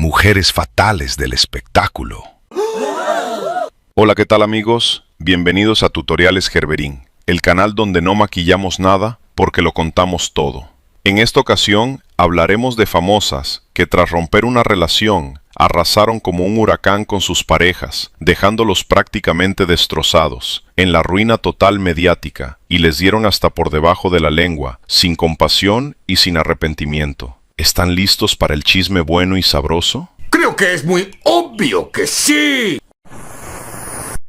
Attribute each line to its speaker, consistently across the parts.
Speaker 1: mujeres fatales del espectáculo.
Speaker 2: Hola, ¿qué tal amigos? Bienvenidos a Tutoriales Gerberín, el canal donde no maquillamos nada porque lo contamos todo. En esta ocasión hablaremos de famosas que tras romper una relación arrasaron como un huracán con sus parejas, dejándolos prácticamente destrozados, en la ruina total mediática, y les dieron hasta por debajo de la lengua, sin compasión y sin arrepentimiento. ¿Están listos para el chisme bueno y sabroso?
Speaker 3: Creo que es muy obvio que sí.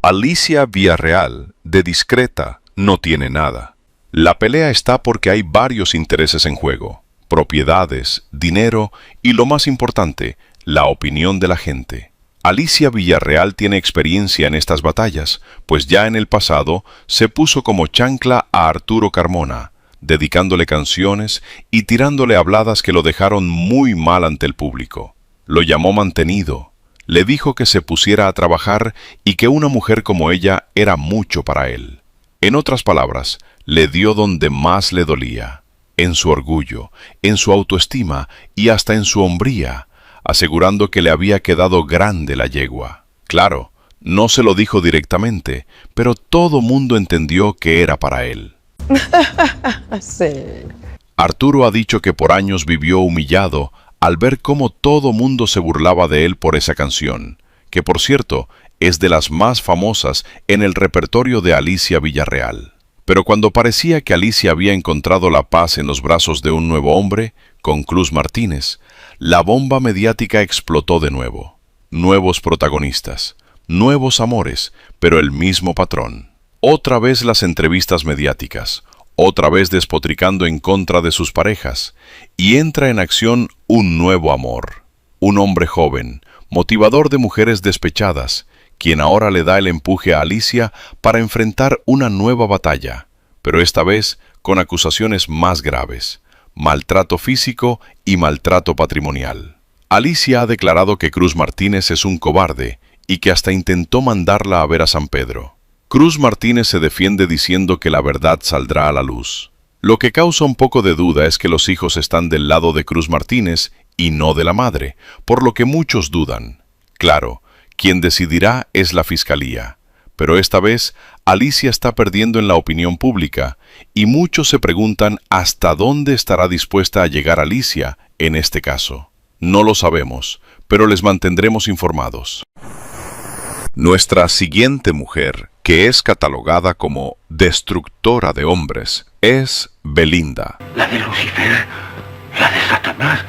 Speaker 2: Alicia Villarreal, de discreta, no tiene nada. La pelea está porque hay varios intereses en juego: propiedades, dinero y, lo más importante, la opinión de la gente. Alicia Villarreal tiene experiencia en estas batallas, pues ya en el pasado se puso como chancla a Arturo Carmona, dedicándole canciones y tirándole habladas que lo dejaron muy mal ante el público. Lo llamó mantenido, le dijo que se pusiera a trabajar y que una mujer como ella era mucho para él. En otras palabras, le dio donde más le dolía, en su orgullo, en su autoestima y hasta en su hombría, asegurando que le había quedado grande la yegua. Claro, no se lo dijo directamente, pero todo mundo entendió que era para él.
Speaker 4: Sí.
Speaker 2: Arturo ha dicho que por años vivió humillado al ver cómo todo mundo se burlaba de él por esa canción, que por cierto es de las más famosas en el repertorio de Alicia Villarreal. Pero cuando parecía que Alicia había encontrado la paz en los brazos de un nuevo hombre, con Cruz Martínez, la bomba mediática explotó de nuevo. Nuevos protagonistas, nuevos amores, pero el mismo patrón. Otra vez las entrevistas mediáticas, otra vez despotricando en contra de sus parejas, y entra en acción un nuevo amor. Un hombre joven, motivador de mujeres despechadas, quien ahora le da el empuje a Alicia para enfrentar una nueva batalla, pero esta vez con acusaciones más graves: maltrato físico y maltrato patrimonial. Alicia ha declarado que Cruz Martínez es un cobarde y que hasta intentó mandarla a ver a San Pedro. Cruz Martínez se defiende diciendo que la verdad saldrá a la luz. Lo que causa un poco de duda es que los hijos están del lado de Cruz Martínez y no de la madre, por lo que muchos dudan. Claro, quien decidirá es la fiscalía, pero esta vez Alicia está perdiendo en la opinión pública y muchos se preguntan hasta dónde estará dispuesta a llegar Alicia en este caso. No lo sabemos, pero les mantendremos informados. Nuestra siguiente mujer, que es catalogada como destructora de hombres, es Belinda.
Speaker 3: La de Lucifer, la de Satanás,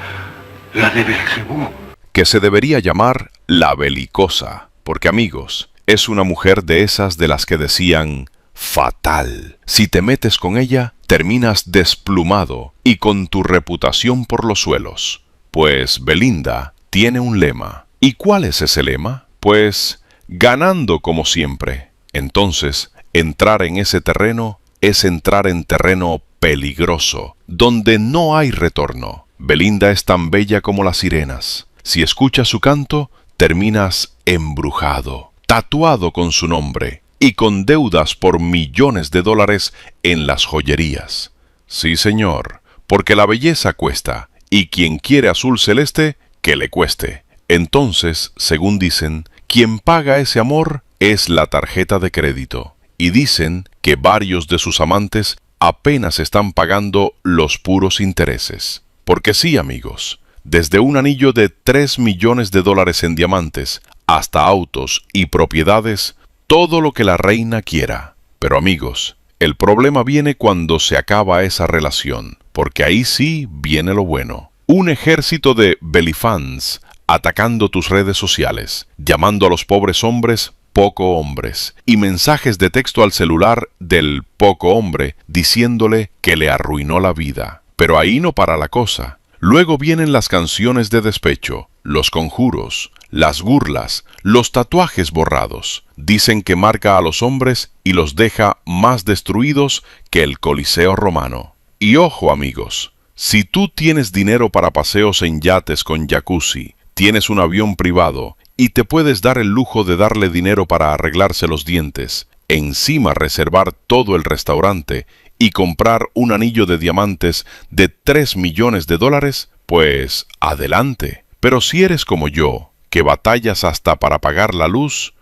Speaker 3: la de Belcebú.
Speaker 2: Que se debería llamar la belicosa, porque amigos, es una mujer de esas de las que decían fatal. Si te metes con ella, terminas desplumado y con tu reputación por los suelos. Pues Belinda tiene un lema. ¿Y cuál es ese lema? Pues ganando como siempre. Entonces, entrar en ese terreno es entrar en terreno peligroso, donde no hay retorno. Belinda es tan bella como las sirenas. Si escuchas su canto, terminas embrujado, tatuado con su nombre y con deudas por millones de dólares en las joyerías. Sí, señor, porque la belleza cuesta, y quien quiere azul celeste, que le cueste. Entonces, según dicen, quien paga ese amor es la tarjeta de crédito. Y dicen que varios de sus amantes apenas están pagando los puros intereses. Porque sí, amigos, desde un anillo de 3 millones de dólares en diamantes hasta autos y propiedades, todo lo que la reina quiera. Pero amigos, el problema viene cuando se acaba esa relación, porque ahí sí viene lo bueno. Un ejército de belifans atacando tus redes sociales, llamando a los pobres hombres poco hombres, y mensajes de texto al celular del poco hombre diciéndole que le arruinó la vida. Pero ahí no para la cosa. Luego vienen las canciones de despecho, los conjuros, las burlas, los tatuajes borrados. Dicen que marca a los hombres y los deja más destruidos que el Coliseo romano. Y ojo, amigos, si tú tienes dinero para paseos en yates con jacuzzi, tienes un avión privado y te puedes dar el lujo de darle dinero para arreglarse los dientes, encima reservar todo el restaurante y comprar un anillo de diamantes de 3 millones de dólares, pues adelante. Pero si eres como yo, que batallas hasta para apagar la luz,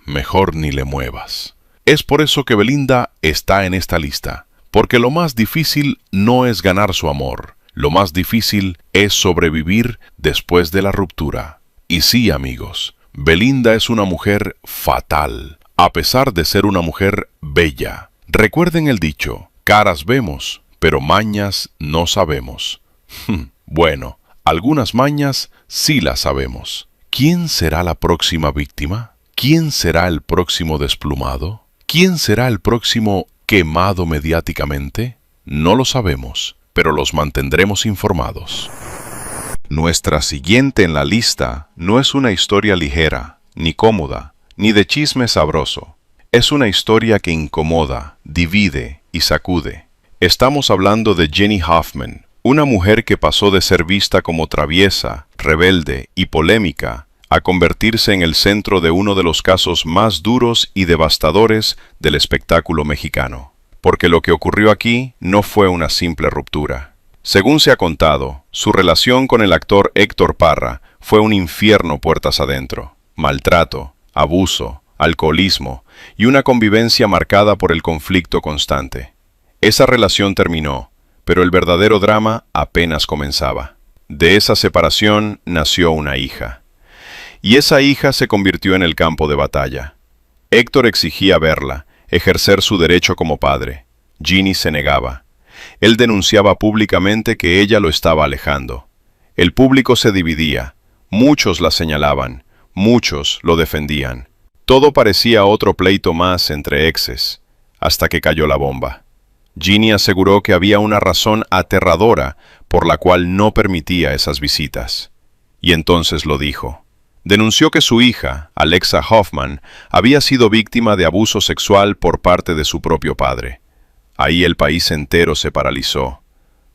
Speaker 2: mejor ni le muevas. Es por eso que Belinda está en esta lista, porque lo más difícil no es ganar su amor, lo más difícil es sobrevivir después de la ruptura. Y sí, amigos, Belinda es una mujer fatal, a pesar de ser una mujer bella. Recuerden el dicho, caras vemos, pero mañas no sabemos. Bueno, algunas mañas sí las sabemos. ¿Quién será la próxima víctima? ¿Quién será el próximo desplumado? ¿Quién será el próximo quemado mediáticamente? No lo sabemos, pero los mantendremos informados. Nuestra siguiente en la lista no es una historia ligera, ni cómoda, ni de chisme sabroso. Es una historia que incomoda, divide y sacude. Estamos hablando de Jenny Hoffman, una mujer que pasó de ser vista como traviesa, rebelde y polémica a convertirse en el centro de uno de los casos más duros y devastadores del espectáculo mexicano. Porque lo que ocurrió aquí no fue una simple ruptura. Según se ha contado, su relación con el actor Héctor Parra fue un infierno puertas adentro. Maltrato, abuso, alcoholismo y una convivencia marcada por el conflicto constante. Esa relación terminó, pero el verdadero drama apenas comenzaba. De esa separación nació una hija. Y esa hija se convirtió en el campo de batalla. Héctor exigía verla, ejercer su derecho como padre. Ginny se negaba. Él denunciaba públicamente que ella lo estaba alejando. El público se dividía. Muchos la señalaban, muchos lo defendían. Todo parecía otro pleito más entre exes, hasta que cayó la bomba. Ginny aseguró que había una razón aterradora por la cual no permitía esas visitas. Y entonces lo dijo. Denunció que su hija, Alexa Hoffman, había sido víctima de abuso sexual por parte de su propio padre. Ahí el país entero se paralizó.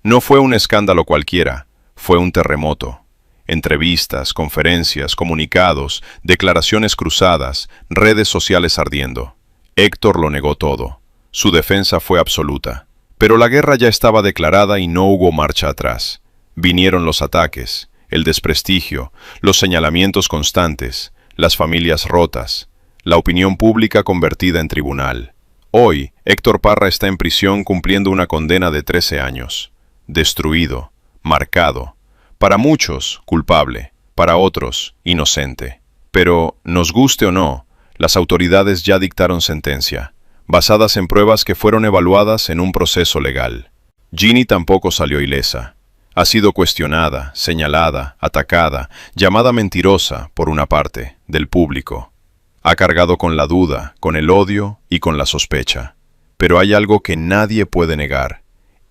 Speaker 2: No fue un escándalo cualquiera, fue un terremoto. Entrevistas, conferencias, comunicados, declaraciones cruzadas, redes sociales ardiendo. Héctor lo negó todo. Su defensa fue absoluta. Pero la guerra ya estaba declarada y no hubo marcha atrás. Vinieron los ataques, el desprestigio, los señalamientos constantes, las familias rotas, la opinión pública convertida en tribunal. Hoy, Héctor Parra está en prisión cumpliendo una condena de 13 años. Destruido, marcado. Para muchos, culpable. Para otros, inocente. Pero, nos guste o no, las autoridades ya dictaron sentencia, basadas en pruebas que fueron evaluadas en un proceso legal. Ginny tampoco salió ilesa. Ha sido cuestionada, señalada, atacada, llamada mentirosa, por una parte, del público. Ha cargado con la duda, con el odio y con la sospecha. Pero hay algo que nadie puede negar.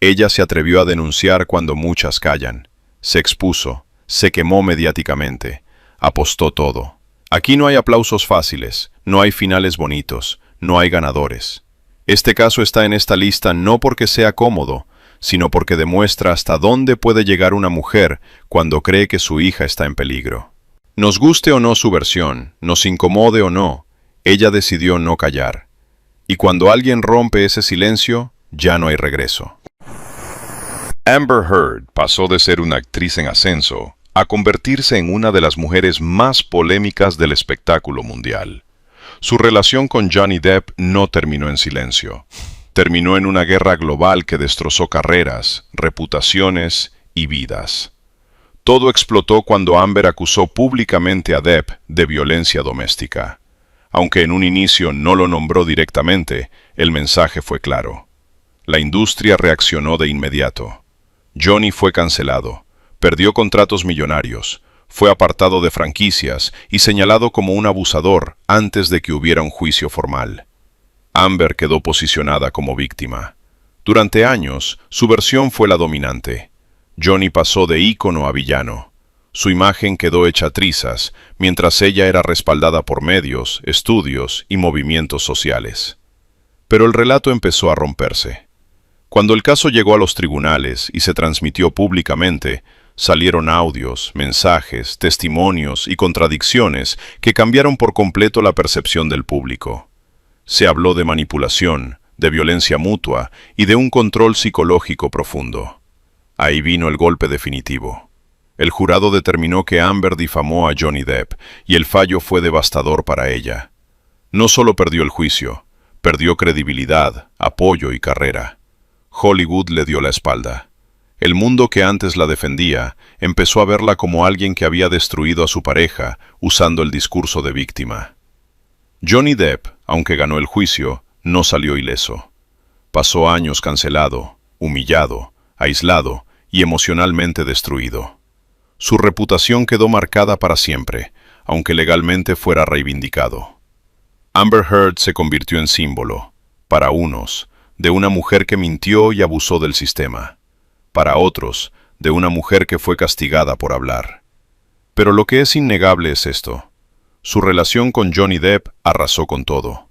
Speaker 2: Ella se atrevió a denunciar cuando muchas callan. Se expuso, se quemó mediáticamente, apostó todo. Aquí no hay aplausos fáciles, no hay finales bonitos, no hay ganadores. Este caso está en esta lista no porque sea cómodo, sino porque demuestra hasta dónde puede llegar una mujer cuando cree que su hija está en peligro. Nos guste o no su versión, nos incomode o no, ella decidió no callar. Y cuando alguien rompe ese silencio, ya no hay regreso. Amber Heard pasó de ser una actriz en ascenso a convertirse en una de las mujeres más polémicas del espectáculo mundial. Su relación con Johnny Depp no terminó en silencio. Terminó en una guerra global que destrozó carreras, reputaciones y vidas. Todo explotó cuando Amber acusó públicamente a Depp de violencia doméstica. Aunque en un inicio no lo nombró directamente, el mensaje fue claro. La industria reaccionó de inmediato. Johnny fue cancelado, perdió contratos millonarios, fue apartado de franquicias y señalado como un abusador antes de que hubiera un juicio formal. Amber quedó posicionada como víctima. Durante años, su versión fue la dominante. Johnny pasó de ícono a villano. Su imagen quedó hecha trizas, mientras ella era respaldada por medios, estudios y movimientos sociales. Pero el relato empezó a romperse. Cuando el caso llegó a los tribunales y se transmitió públicamente, salieron audios, mensajes, testimonios y contradicciones que cambiaron por completo la percepción del público. Se habló de manipulación, de violencia mutua y de un control psicológico profundo. Ahí vino el golpe definitivo. El jurado determinó que Amber difamó a Johnny Depp, y el fallo fue devastador para ella. No solo perdió el juicio, perdió credibilidad, apoyo y carrera. Hollywood le dio la espalda. El mundo que antes la defendía empezó a verla como alguien que había destruido a su pareja usando el discurso de víctima. Johnny Depp, aunque ganó el juicio, no salió ileso. Pasó años cancelado, humillado, aislado y emocionalmente destruido. Su reputación quedó marcada para siempre, aunque legalmente fuera reivindicado. Amber Heard se convirtió en símbolo, para unos, de una mujer que mintió y abusó del sistema. Para otros, de una mujer que fue castigada por hablar. Pero lo que es innegable es esto. Su relación con Johnny Depp arrasó con todo.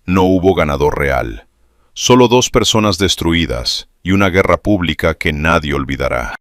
Speaker 2: No hubo ganador real. Solo dos personas destruidas y una guerra pública que nadie olvidará.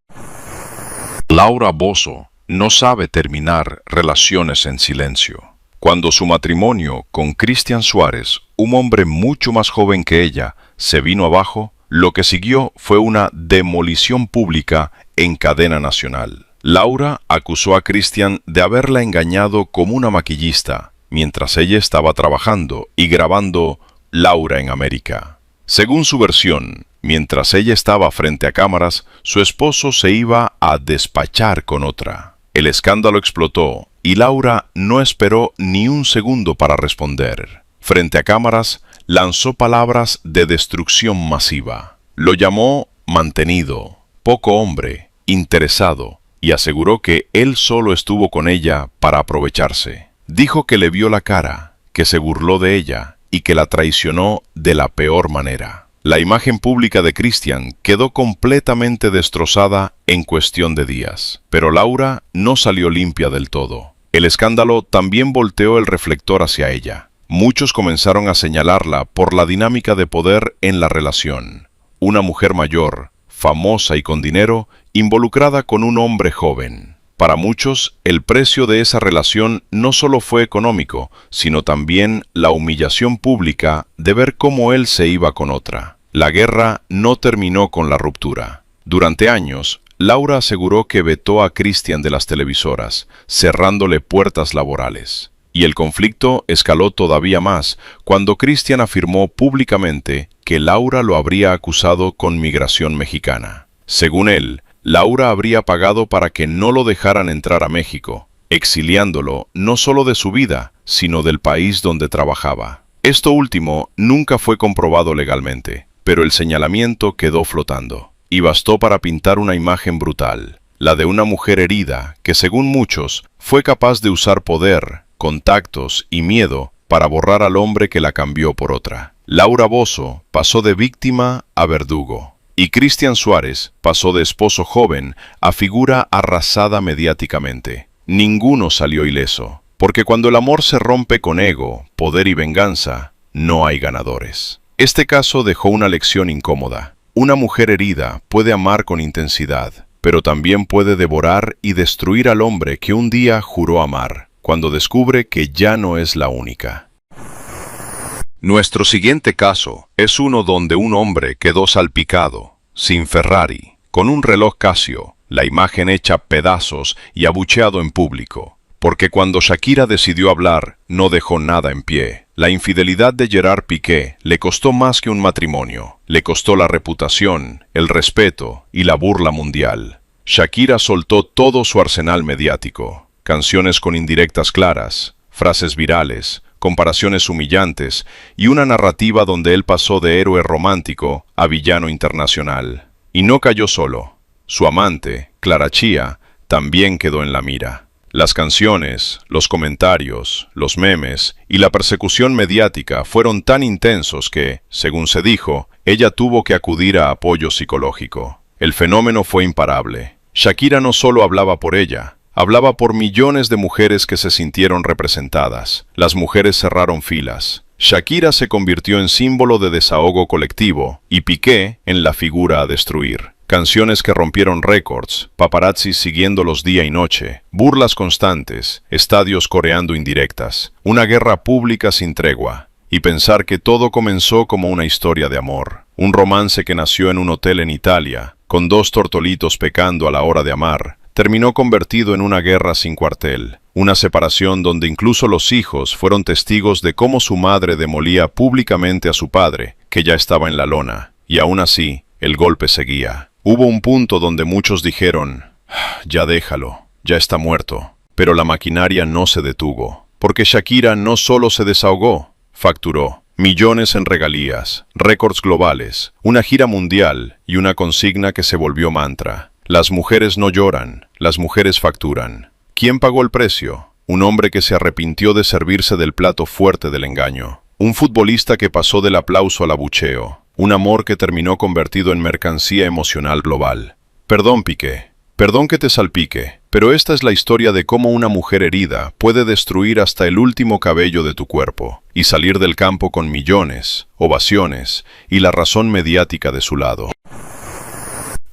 Speaker 2: Laura Bozzo no sabe terminar relaciones en silencio. Cuando su matrimonio con Christian Suárez, un hombre mucho más joven que ella, se vino abajo, lo que siguió fue una demolición pública en cadena nacional. Laura acusó a Christian de haberla engañado como una maquillista, mientras ella estaba trabajando y grabando Laura en América. Según su versión, mientras ella estaba frente a cámaras, su esposo se iba a despachar con otra. El escándalo explotó y Laura no esperó ni un segundo para responder. Frente a cámaras, lanzó palabras de destrucción masiva. Lo llamó mantenido, poco hombre, interesado, y aseguró que él solo estuvo con ella para aprovecharse. Dijo que le vio la cara, que se burló de ella y que la traicionó de la peor manera. La imagen pública de Christian quedó completamente destrozada en cuestión de días. Pero Laura no salió limpia del todo. El escándalo también volteó el reflector hacia ella. Muchos comenzaron a señalarla por la dinámica de poder en la relación. Una mujer mayor, famosa y con dinero, involucrada con un hombre joven. Para muchos, el precio de esa relación no solo fue económico, sino también la humillación pública de ver cómo él se iba con otra. La guerra no terminó con la ruptura. Durante años, Laura aseguró que vetó a Christian de las televisoras, cerrándole puertas laborales. Y el conflicto escaló todavía más cuando Christian afirmó públicamente que Laura lo habría acusado con migración mexicana. Según él, Laura habría pagado para que no lo dejaran entrar a México, exiliándolo no solo de su vida, sino del país donde trabajaba. Esto último nunca fue comprobado legalmente, pero el señalamiento quedó flotando, y bastó para pintar una imagen brutal, la de una mujer herida que, según muchos, fue capaz de usar poder, contactos y miedo para borrar al hombre que la cambió por otra. Laura Bozzo pasó de víctima a verdugo. Y Christian Suárez pasó de esposo joven a figura arrasada mediáticamente. Ninguno salió ileso, porque cuando el amor se rompe con ego, poder y venganza, no hay ganadores. Este caso dejó una lección incómoda. Una mujer herida puede amar con intensidad, pero también puede devorar y destruir al hombre que un día juró amar, cuando descubre que ya no es la única. Nuestro siguiente caso es uno donde un hombre quedó salpicado, sin Ferrari, con un reloj Casio, la imagen hecha pedazos y abucheado en público. Porque cuando Shakira decidió hablar, no dejó nada en pie. La infidelidad de Gerard Piqué le costó más que un matrimonio. Le costó la reputación, el respeto y la burla mundial. Shakira soltó todo su arsenal mediático. Canciones con indirectas claras, frases virales, comparaciones humillantes y una narrativa donde él pasó de héroe romántico a villano internacional. Y no cayó solo. Su amante, Clara Chía, también quedó en la mira. Las canciones, los comentarios, los memes y la persecución mediática fueron tan intensos que, según se dijo, ella tuvo que acudir a apoyo psicológico. El fenómeno fue imparable. Shakira no solo hablaba por ella, hablaba por millones de mujeres que se sintieron representadas. Las mujeres cerraron filas. Shakira se convirtió en símbolo de desahogo colectivo y Piqué en la figura a destruir. Canciones que rompieron récords, paparazzis siguiéndolos día y noche, burlas constantes, estadios coreando indirectas, una guerra pública sin tregua. Y pensar que todo comenzó como una historia de amor. Un romance que nació en un hotel en Italia, con dos tortolitos pecando a la hora de amar, terminó convertido en una guerra sin cuartel, una separación donde incluso los hijos fueron testigos de cómo su madre demolía públicamente a su padre, que ya estaba en la lona, y aún así, el golpe seguía. Hubo un punto donde muchos dijeron, ya déjalo, ya está muerto, pero la maquinaria no se detuvo, porque Shakira no solo se desahogó, facturó millones en regalías, récords globales, una gira mundial y una consigna que se volvió mantra. Las mujeres no lloran, las mujeres facturan. ¿Quién pagó el precio? Un hombre que se arrepintió de servirse del plato fuerte del engaño. Un futbolista que pasó del aplauso al abucheo. Un amor que terminó convertido en mercancía emocional global. Perdón, Piqué. Perdón que te salpique, pero esta es la historia de cómo una mujer herida puede destruir hasta el último cabello de tu cuerpo y salir del campo con millones, ovaciones y la razón mediática de su lado.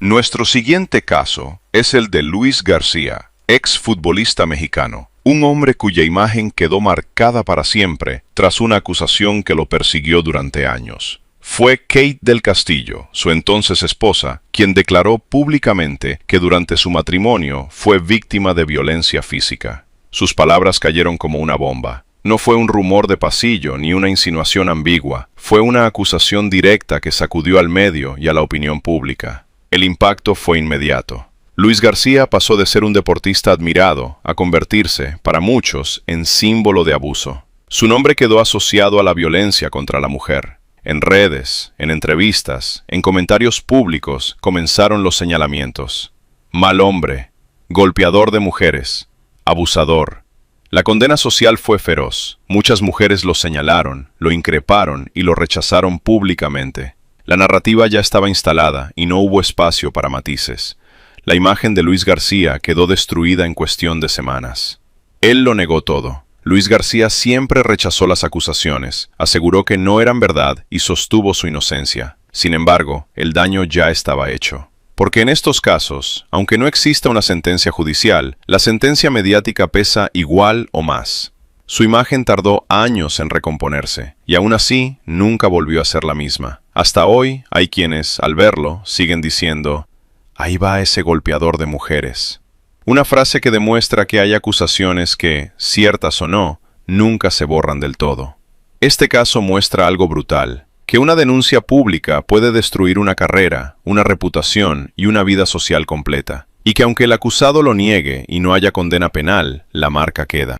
Speaker 2: Nuestro siguiente caso es el de Luis García, ex futbolista mexicano, un hombre cuya imagen quedó marcada para siempre tras una acusación que lo persiguió durante años. Fue Kate del Castillo, su entonces esposa, quien declaró públicamente que durante su matrimonio fue víctima de violencia física. Sus palabras cayeron como una bomba. No fue un rumor de pasillo ni una insinuación ambigua, fue una acusación directa que sacudió al medio y a la opinión pública. El impacto fue inmediato. Luis García pasó de ser un deportista admirado a convertirse, para muchos, en símbolo de abuso. Su nombre quedó asociado a la violencia contra la mujer. En redes, en entrevistas, en comentarios públicos comenzaron los señalamientos. Mal hombre, golpeador de mujeres, abusador. La condena social fue feroz. Muchas mujeres lo señalaron, lo increparon y lo rechazaron públicamente. La narrativa ya estaba instalada y no hubo espacio para matices. La imagen de Luis García quedó destruida en cuestión de semanas. Él lo negó todo. Luis García siempre rechazó las acusaciones, aseguró que no eran verdad y sostuvo su inocencia. Sin embargo, el daño ya estaba hecho. Porque en estos casos, aunque no exista una sentencia judicial, la sentencia mediática pesa igual o más. Su imagen tardó años en recomponerse, y aún así nunca volvió a ser la misma. Hasta hoy hay quienes, al verlo, siguen diciendo, ahí va ese golpeador de mujeres. Una frase que demuestra que hay acusaciones que, ciertas o no, nunca se borran del todo. Este caso muestra algo brutal, que una denuncia pública puede destruir una carrera, una reputación y una vida social completa, y que aunque el acusado lo niegue y no haya condena penal, la marca queda.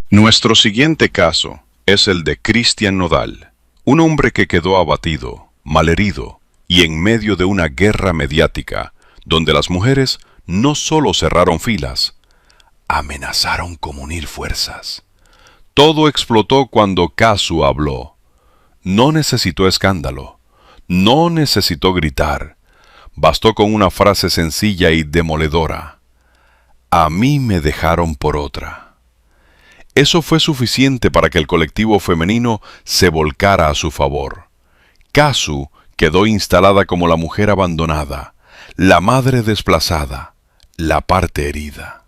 Speaker 2: Nuestro siguiente caso es el de Cristian Nodal, un hombre que quedó abatido, malherido y en medio de una guerra mediática, donde las mujeres no solo cerraron filas, amenazaron con unir fuerzas. Todo explotó cuando Casu habló. No necesitó escándalo, no necesitó gritar, bastó con una frase sencilla y demoledora. A mí me dejaron por otra. Eso fue suficiente para que el colectivo femenino se volcara a su favor. Casu quedó instalada como la mujer abandonada, la madre desplazada, la parte herida.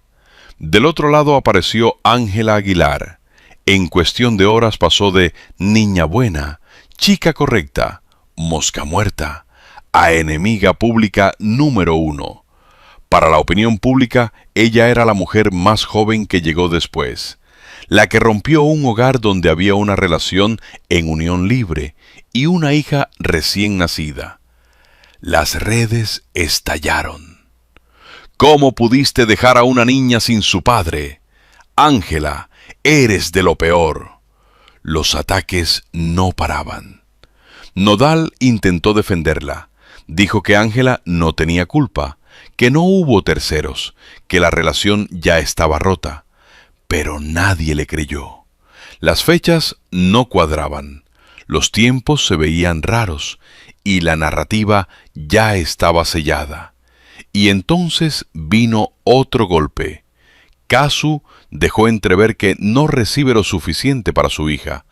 Speaker 2: Del otro lado apareció Ángela Aguilar. En cuestión de horas pasó de niña buena, chica correcta, mosca muerta, a enemiga pública número 1. Para la opinión pública, ella era la mujer más joven que llegó después, la que rompió un hogar donde había una relación en unión libre y una hija recién nacida. Las redes estallaron. ¿Cómo pudiste dejar a una niña sin su padre? Ángela, eres de lo peor. Los ataques no paraban. Nodal intentó defenderla. Dijo que Ángela no tenía culpa, que no hubo terceros, que la relación ya estaba rota. Pero nadie le creyó. Las fechas no cuadraban, los tiempos se veían raros y la narrativa ya estaba sellada. Y entonces vino otro golpe. Casu dejó entrever que no recibe lo suficiente para su hija,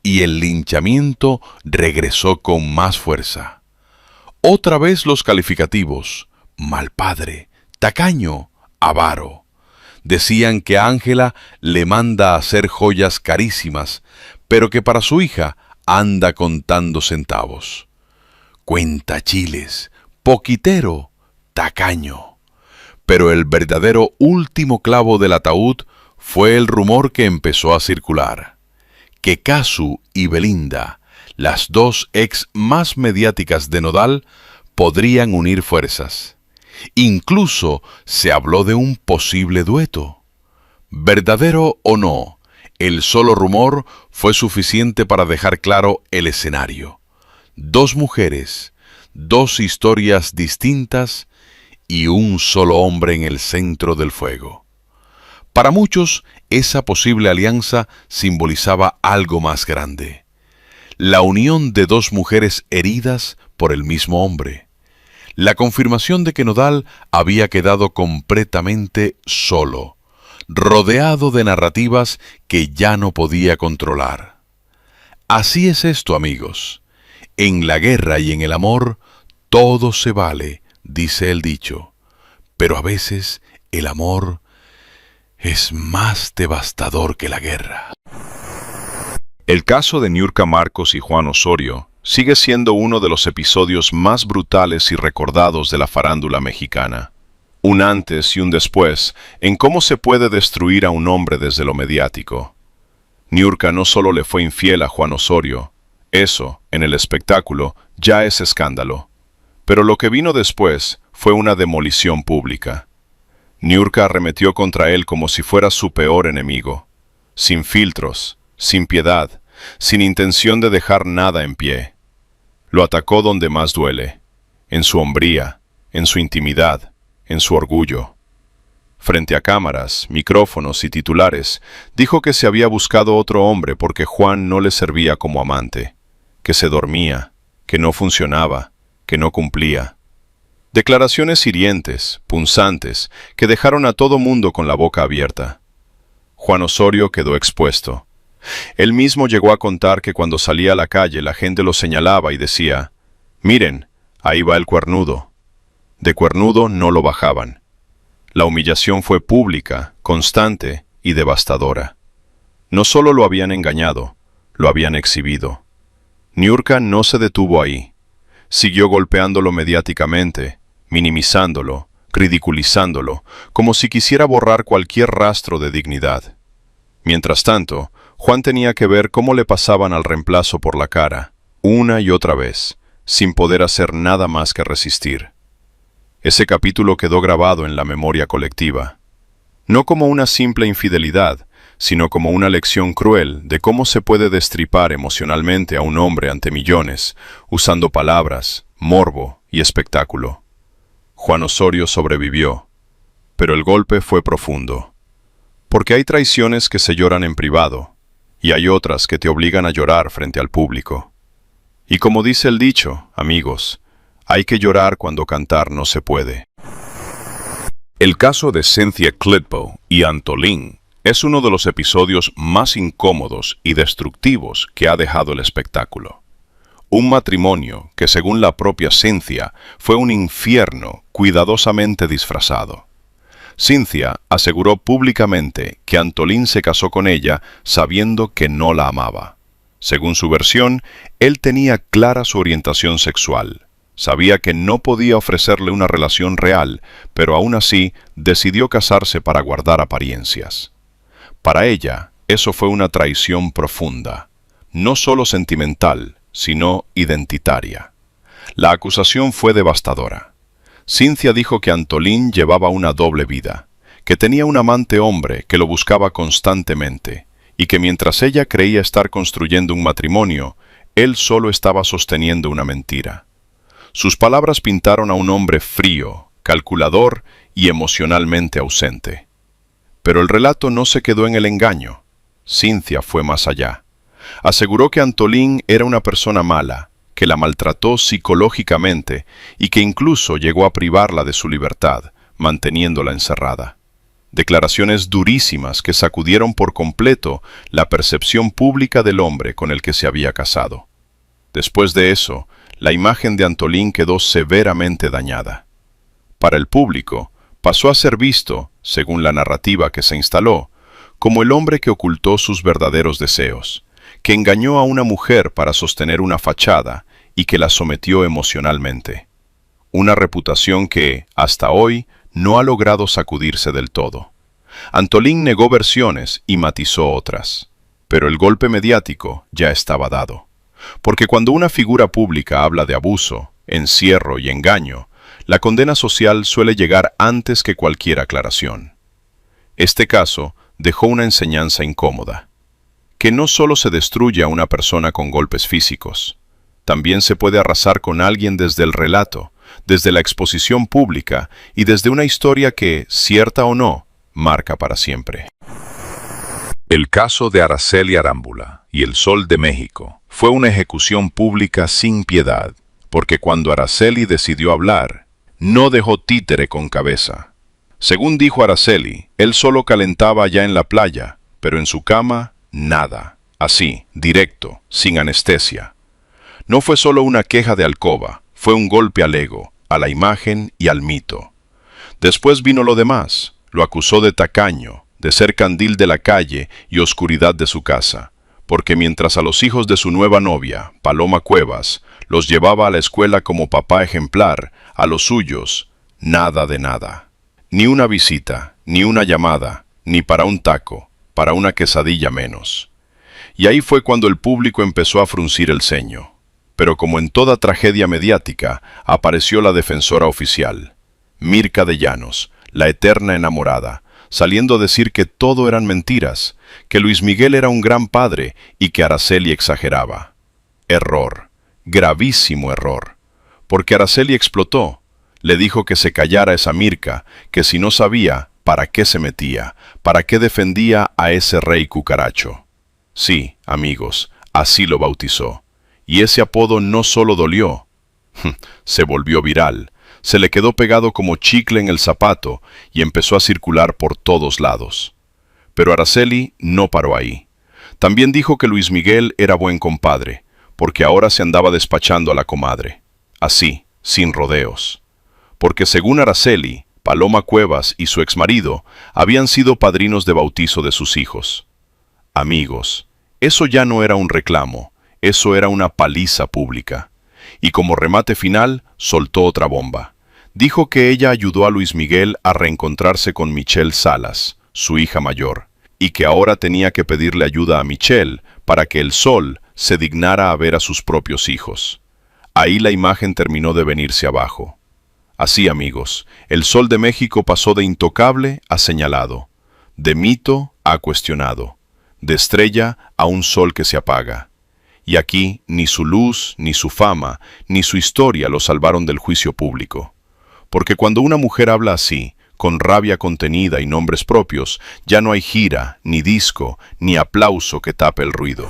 Speaker 2: y el linchamiento regresó con más fuerza. Otra vez los calificativos: mal padre, tacaño, avaro. Decían que Ángela le manda a hacer joyas carísimas, pero que para su hija anda contando centavos. Cuentachiles, poquitero, tacaño. Pero el verdadero último clavo del ataúd fue el rumor que empezó a circular, que Casu y Belinda, las dos ex más mediáticas de Nodal, podrían unir fuerzas. Incluso se habló de un posible dueto. ¿Verdadero o no? El solo rumor fue suficiente para dejar claro el escenario. Dos mujeres, dos historias distintas y un solo hombre en el centro del fuego. Para muchos, esa posible alianza simbolizaba algo más grande: la unión de dos mujeres heridas por el mismo hombre. La confirmación de que Nodal había quedado completamente solo, rodeado de narrativas que ya no podía controlar. Así es esto, amigos. En la guerra y en el amor, todo se vale, dice el dicho. Pero a veces el amor es más devastador que la guerra. El caso de Niurka Marcos y Juan Osorio sigue siendo uno de los episodios más brutales y recordados de la farándula mexicana. Un antes y un después en cómo se puede destruir a un hombre desde lo mediático. Niurka no solo le fue infiel a Juan Osorio, eso, en el espectáculo, ya es escándalo. Pero lo que vino después fue una demolición pública. Niurka arremetió contra él como si fuera su peor enemigo, sin filtros, sin piedad, sin intención de dejar nada en pie. Lo atacó donde más duele, en su hombría, en su intimidad, en su orgullo. Frente a cámaras, micrófonos y titulares, dijo que se había buscado otro hombre porque Juan no le servía como amante, que se dormía, que no funcionaba, que no cumplía. Declaraciones hirientes, punzantes, que dejaron a todo mundo con la boca abierta. Juan Osorio quedó expuesto. Él mismo llegó a contar que cuando salía a la calle la gente lo señalaba y decía: «Miren, ahí va el cuernudo». De cuernudo no lo bajaban. La humillación fue pública, constante y devastadora. No solo lo habían engañado, lo habían exhibido. Niurka no se detuvo ahí. Siguió golpeándolo mediáticamente, minimizándolo, ridiculizándolo, como si quisiera borrar cualquier rastro de dignidad. Mientras tanto, Juan tenía que ver cómo le pasaban al reemplazo por la cara, una y otra vez, sin poder hacer nada más que resistir. Ese capítulo quedó grabado en la memoria colectiva, no como una simple infidelidad, sino como una lección cruel de cómo se puede destripar emocionalmente a un hombre ante millones, usando palabras, morbo y espectáculo. Juan Osorio sobrevivió, pero el golpe fue profundo. Porque hay traiciones que se lloran en privado, y hay otras que te obligan a llorar frente al público. Y como dice el dicho, amigos, hay que llorar cuando cantar no se puede. El caso de Cynthia Clitbo y Antolín es uno de los episodios más incómodos y destructivos que ha dejado el espectáculo. Un matrimonio que, según la propia Cynthia, fue un infierno cuidadosamente disfrazado. Cynthia aseguró públicamente que Antolín se casó con ella sabiendo que no la amaba. Según su versión, él tenía clara su orientación sexual. Sabía que no podía ofrecerle una relación real, pero aún así decidió casarse para guardar apariencias. Para ella, eso fue una traición profunda, no solo sentimental, sino identitaria. La acusación fue devastadora. Cynthia dijo que Antolín llevaba una doble vida, que tenía un amante hombre que lo buscaba constantemente, y que mientras ella creía estar construyendo un matrimonio, él solo estaba sosteniendo una mentira. Sus palabras pintaron a un hombre frío, calculador y emocionalmente ausente. Pero el relato no se quedó en el engaño. Cynthia fue más allá. Aseguró que Antolín era una persona mala, que la maltrató psicológicamente y que incluso llegó a privarla de su libertad, manteniéndola encerrada. Declaraciones durísimas que sacudieron por completo la percepción pública del hombre con el que se había casado. Después de eso, la imagen de Antolín quedó severamente dañada. Para el público, pasó a ser visto, según la narrativa que se instaló, como el hombre que ocultó sus verdaderos deseos, que engañó a una mujer para sostener una fachada y que la sometió emocionalmente. Una reputación que, hasta hoy, no ha logrado sacudirse del todo. Antolín negó versiones y matizó otras, pero el golpe mediático ya estaba dado. Porque cuando una figura pública habla de abuso, encierro y engaño, la condena social suele llegar antes que cualquier aclaración. Este caso dejó una enseñanza incómoda, que no solo se destruye a una persona con golpes físicos, también se puede arrasar con alguien desde el relato, desde la exposición pública y desde una historia que, cierta o no, marca para siempre.
Speaker 1: El caso de Araceli Arámbula y el Sol de México fue una ejecución pública sin piedad, porque cuando Araceli decidió hablar, no dejó títere con cabeza. Según dijo Araceli, él solo calentaba allá en la playa, pero en su cama, nada. Así, directo, sin anestesia. No fue solo una queja de alcoba, fue un golpe al ego, a la imagen y al mito. Después vino lo demás, lo acusó de tacaño, de ser candil de la calle y oscuridad de su casa, porque mientras a los hijos de su nueva novia, Paloma Cuevas, los llevaba a la escuela como papá ejemplar, a los suyos, nada de nada. Ni una visita, ni una llamada, ni para un taco, para una quesadilla menos. Y ahí fue cuando el público empezó a fruncir el ceño. Pero como en toda tragedia mediática, apareció la defensora oficial, Mirka de Llanos, la eterna enamorada, saliendo a decir que todo eran mentiras, que Luis Miguel era un gran padre y que Araceli exageraba. Error, gravísimo error, porque Araceli explotó. Le dijo que se callara esa Mirka, que si no sabía, ¿para qué se metía? ¿Para qué defendía a ese rey cucaracho? Sí, amigos, así lo bautizó. Y ese apodo no solo dolió, se volvió viral, se le quedó pegado como chicle en el zapato y empezó a circular por todos lados. Pero Araceli no paró ahí. También dijo que Luis Miguel era buen compadre, porque ahora se andaba despachando a la comadre. Así, sin rodeos. Porque según Araceli, Paloma Cuevas y su exmarido habían sido padrinos de bautizo de sus hijos. Amigos, eso ya no era un reclamo, eso era una paliza pública. Y como remate final, soltó otra bomba. Dijo que ella ayudó a Luis Miguel a reencontrarse con Michelle Salas, su hija mayor, y que ahora tenía que pedirle ayuda a Michelle para que el Sol se dignara a ver a sus propios hijos. Ahí la imagen terminó de venirse abajo. Así, amigos, el Sol de México pasó de intocable a señalado, de mito a cuestionado, de estrella a un sol que se apaga. Y aquí ni su luz, ni su fama, ni su historia lo salvaron del juicio público. Porque cuando una mujer habla así, con rabia contenida y nombres propios, ya no hay gira, ni disco, ni aplauso que tape el ruido.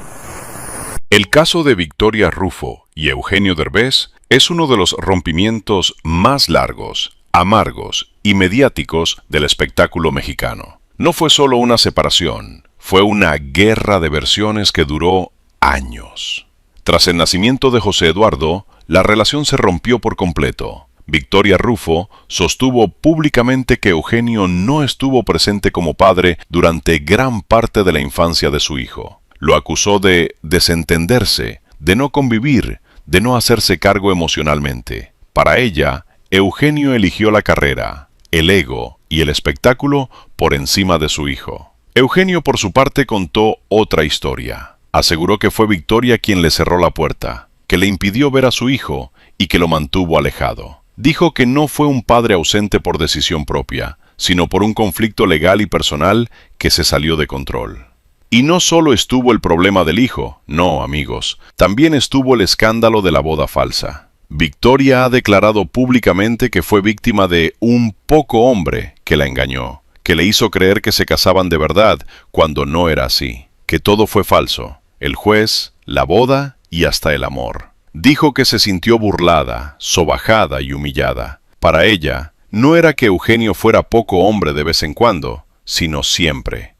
Speaker 1: El caso de Victoria Rufo y Eugenio Derbez es uno de los rompimientos más largos, amargos y mediáticos del espectáculo mexicano. No fue solo una separación, fue una guerra de versiones que duró años. Tras el nacimiento de José Eduardo, la relación se rompió por completo. Victoria Rufo sostuvo públicamente que Eugenio no estuvo presente como padre durante gran parte de la infancia de su hijo. Lo acusó de desentenderse, de no convivir, de no hacerse cargo emocionalmente. Para ella, Eugenio eligió la carrera, el ego y el espectáculo por encima de su hijo. Eugenio, por su parte, contó otra historia. Aseguró que fue Victoria quien le cerró la puerta, que le impidió ver a su hijo y que lo mantuvo alejado. Dijo que no fue un padre ausente por decisión propia, sino por un conflicto legal y personal que se salió de control. Y no solo estuvo el problema del hijo, no, amigos, también estuvo el escándalo de la boda falsa. Victoria ha declarado públicamente que fue víctima de un poco hombre que la engañó, que le hizo creer que se casaban de verdad cuando no era así, que todo fue falso, el juez, la boda y hasta el amor. Dijo que se sintió burlada, sobajada y humillada. Para ella, no era que Eugenio fuera poco hombre de vez en cuando, sino siempre.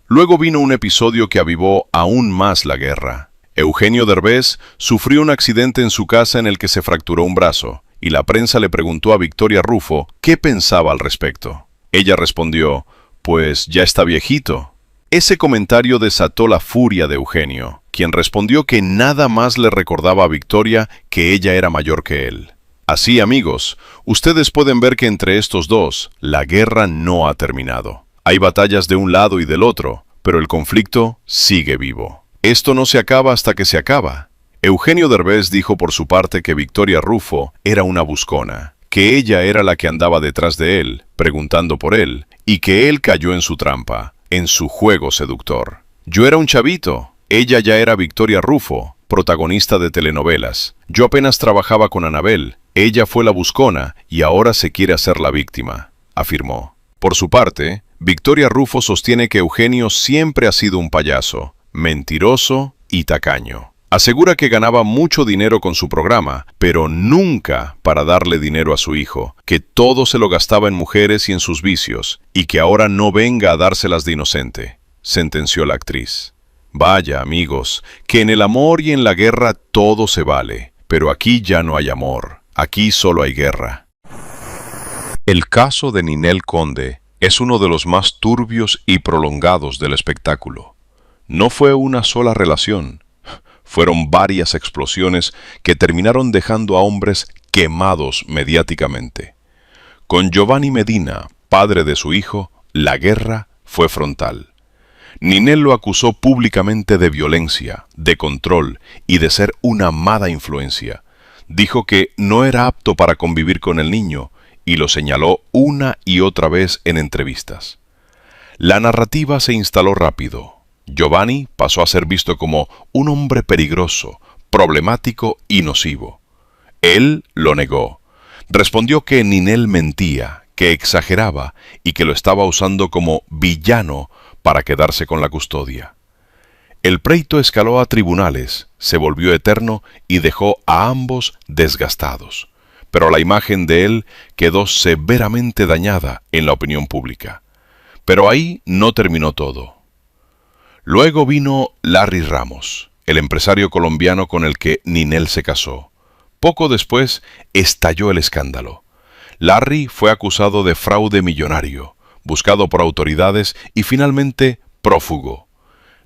Speaker 1: Luego vino un episodio que avivó aún más la guerra. Eugenio Derbez sufrió un accidente en su casa en el que se fracturó un brazo, y la prensa le preguntó a Victoria Rufo qué pensaba al respecto. Ella respondió, pues ya está viejito. Ese comentario desató la furia de Eugenio, quien respondió que nada más le recordaba a Victoria que ella era mayor que él.
Speaker 2: Así, amigos, ustedes pueden ver que entre estos dos, la guerra no ha terminado. Hay batallas de un lado y del otro, pero el conflicto sigue vivo. Esto no se acaba hasta que se acaba. Eugenio Derbez dijo por su parte que Victoria Rufo era una buscona, que ella era la que andaba detrás de él, preguntando por él, y que él cayó en su trampa, en su juego seductor. Yo era un chavito, ella ya era Victoria Rufo, protagonista de telenovelas. Yo apenas trabajaba con Anabel, ella fue la buscona y ahora se quiere hacer la víctima, afirmó. Por su parte, Victoria Rufo sostiene que Eugenio siempre ha sido un payaso, mentiroso y tacaño. Asegura que ganaba mucho dinero con su programa, pero nunca para darle dinero a su hijo, que todo se lo gastaba en mujeres y en sus vicios, y que ahora no venga a dárselas de inocente, sentenció la actriz. Vaya, amigos, que en el amor y en la guerra todo se vale, pero aquí ya no hay amor, aquí solo hay guerra.
Speaker 1: El caso de Ninel Conde es uno de los más turbios y prolongados del espectáculo. No fue una sola relación. Fueron varias explosiones que terminaron dejando a hombres quemados mediáticamente. Con Giovanni Medina, padre de su hijo, la guerra fue frontal. Ninel lo acusó públicamente de violencia, de control y de ser una mala influencia. Dijo que no era apto para convivir con el niño y lo señaló una y otra vez en entrevistas. La narrativa se instaló rápido. Giovanni pasó a ser visto como un hombre peligroso, problemático y nocivo. Él lo negó. Respondió que Ninel mentía, que exageraba y que lo estaba usando como villano para quedarse con la custodia. El pleito escaló a tribunales, se volvió eterno y dejó a ambos desgastados. Pero la imagen de él quedó severamente dañada en la opinión pública. Pero ahí no terminó todo. Luego vino Larry Ramos, el empresario colombiano con el que Ninel se casó. Poco después estalló el escándalo. Larry fue acusado de fraude millonario, buscado por autoridades y finalmente prófugo.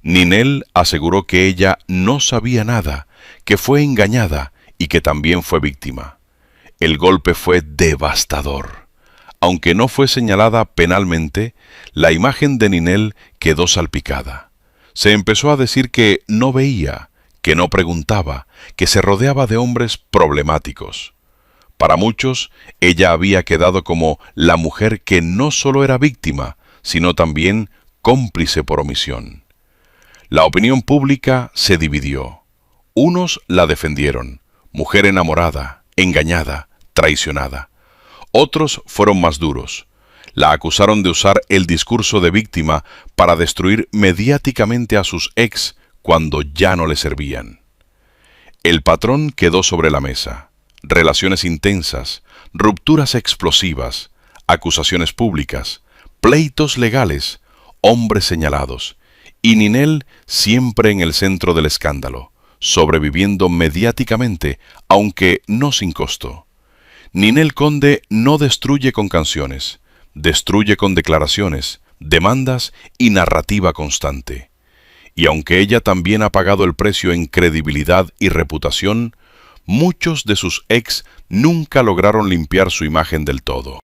Speaker 1: Ninel aseguró que ella no sabía nada, que fue engañada y que también fue víctima. El golpe fue devastador. Aunque no fue señalada penalmente, la imagen de Ninel quedó salpicada. Se empezó a decir que no veía, que no preguntaba, que se rodeaba de hombres problemáticos. Para muchos, ella había quedado como la mujer que no solo era víctima, sino también cómplice por omisión. La opinión pública se dividió. Unos la defendieron, mujer enamorada, engañada, traicionada. Otros fueron más duros. La acusaron de usar el discurso de víctima para destruir mediáticamente a sus ex cuando ya no le servían. El patrón quedó sobre la mesa. Relaciones intensas, rupturas explosivas, acusaciones públicas, pleitos legales, hombres señalados, y Ninel siempre en el centro del escándalo, sobreviviendo mediáticamente, aunque no sin costo. Ninel Conde no destruye con canciones, destruye con declaraciones, demandas y narrativa constante. Y aunque ella también ha pagado el precio en credibilidad y reputación, muchos de sus ex nunca lograron limpiar su imagen del todo.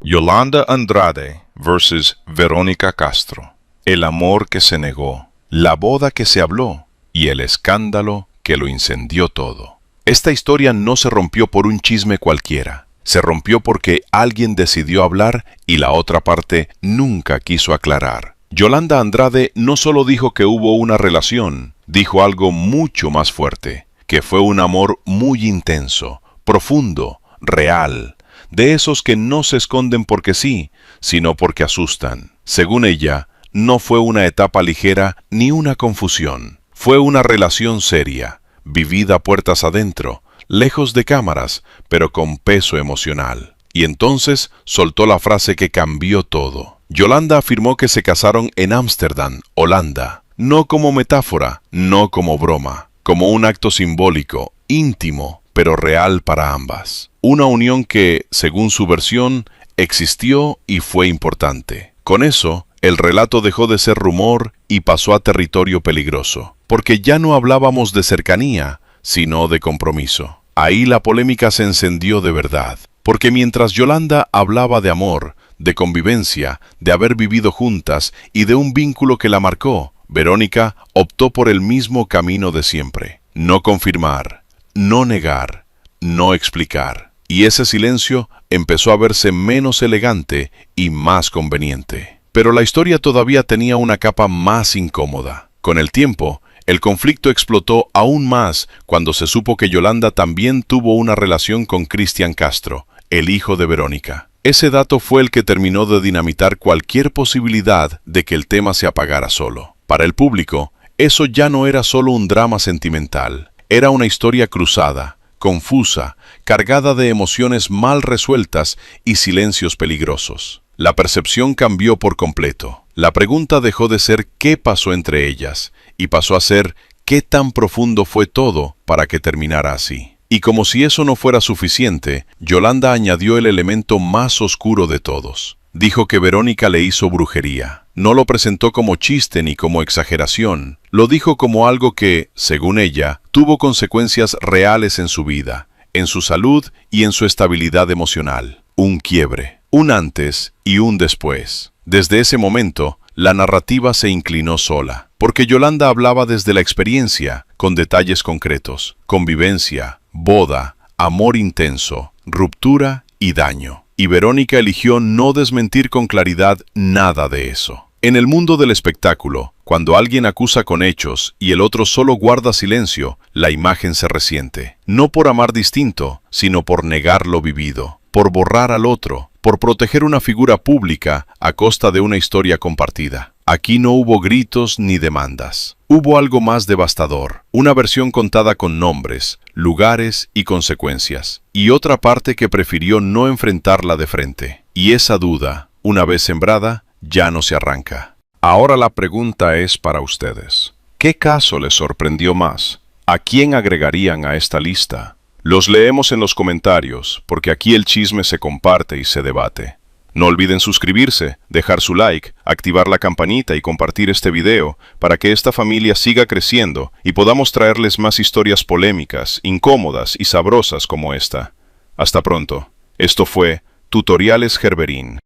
Speaker 1: Yolanda Andrade versus Verónica Castro. El amor que se negó, la boda que se habló y el escándalo que lo incendió todo. Esta historia no se rompió por un chisme cualquiera. Se rompió porque alguien decidió hablar y la otra parte nunca quiso aclarar. Yolanda Andrade no solo dijo que hubo una relación, dijo algo mucho más fuerte, que fue un amor muy intenso, profundo, real, de esos que no se esconden porque sí, sino porque asustan. Según ella, no fue una etapa ligera ni una confusión, fue una relación seria, vivida puertas adentro, lejos de cámaras, pero con peso emocional. Y entonces soltó la frase que cambió todo. Yolanda afirmó que se casaron en Ámsterdam, Holanda, no como metáfora, no como broma, como un acto simbólico, íntimo, pero real para ambas. Una unión que, según su versión, existió y fue importante. Con eso, el relato dejó de ser rumor y pasó a territorio peligroso, porque ya no hablábamos de cercanía, sino de compromiso.
Speaker 2: Ahí la polémica se encendió de verdad, porque mientras Yolanda hablaba de amor, de convivencia, de haber vivido juntas y de un vínculo que la marcó, Verónica optó por el mismo camino de siempre: no confirmar, no negar, no explicar. Y ese silencio empezó a verse menos elegante y más conveniente. Pero la historia todavía tenía una capa más incómoda. Con el tiempo, el conflicto explotó aún más cuando se supo que Yolanda también tuvo una relación con Cristian Castro, el hijo de Verónica. Ese dato fue el que terminó de dinamitar cualquier posibilidad de que el tema se apagara solo. Para el público, eso ya no era solo un drama sentimental, era una historia cruzada, confusa, cargada de emociones mal resueltas y silencios peligrosos. La percepción cambió por completo. La pregunta dejó de ser ¿qué pasó entre ellas? Y pasó a ser ¿qué tan profundo fue todo para que terminara así? Y como si eso no fuera suficiente, Yolanda añadió el elemento más oscuro de todos. Dijo que Verónica le hizo brujería. No lo presentó como chiste ni como exageración. Lo dijo como algo que, según ella, tuvo consecuencias reales en su vida, en su salud y en su estabilidad emocional. Un quiebre, un antes y un después. Desde ese momento, la narrativa se inclinó sola, porque Yolanda hablaba desde la experiencia, con detalles concretos: convivencia, boda, amor intenso, ruptura y daño. Y Verónica eligió no desmentir con claridad nada de eso. En el mundo del espectáculo, cuando alguien acusa con hechos y el otro solo guarda silencio, la imagen se resiente. No por amar distinto, sino por negar lo vivido, por borrar al otro, por proteger una figura pública a costa de una historia compartida. Aquí no hubo gritos ni demandas. Hubo algo más devastador, una versión contada con nombres, lugares y consecuencias, y otra parte que prefirió no enfrentarla de frente. Y esa duda, una vez sembrada, ya no se arranca.
Speaker 1: Ahora la pregunta es para ustedes. ¿Qué caso les sorprendió más? ¿A quién agregarían a esta lista? Los leemos en los comentarios, porque aquí el chisme se comparte y se debate. No olviden suscribirse, dejar su like, activar la campanita y compartir este video para que esta familia siga creciendo y podamos traerles más historias polémicas, incómodas y sabrosas como esta. Hasta pronto. Esto fue Tutoriales Gerberín.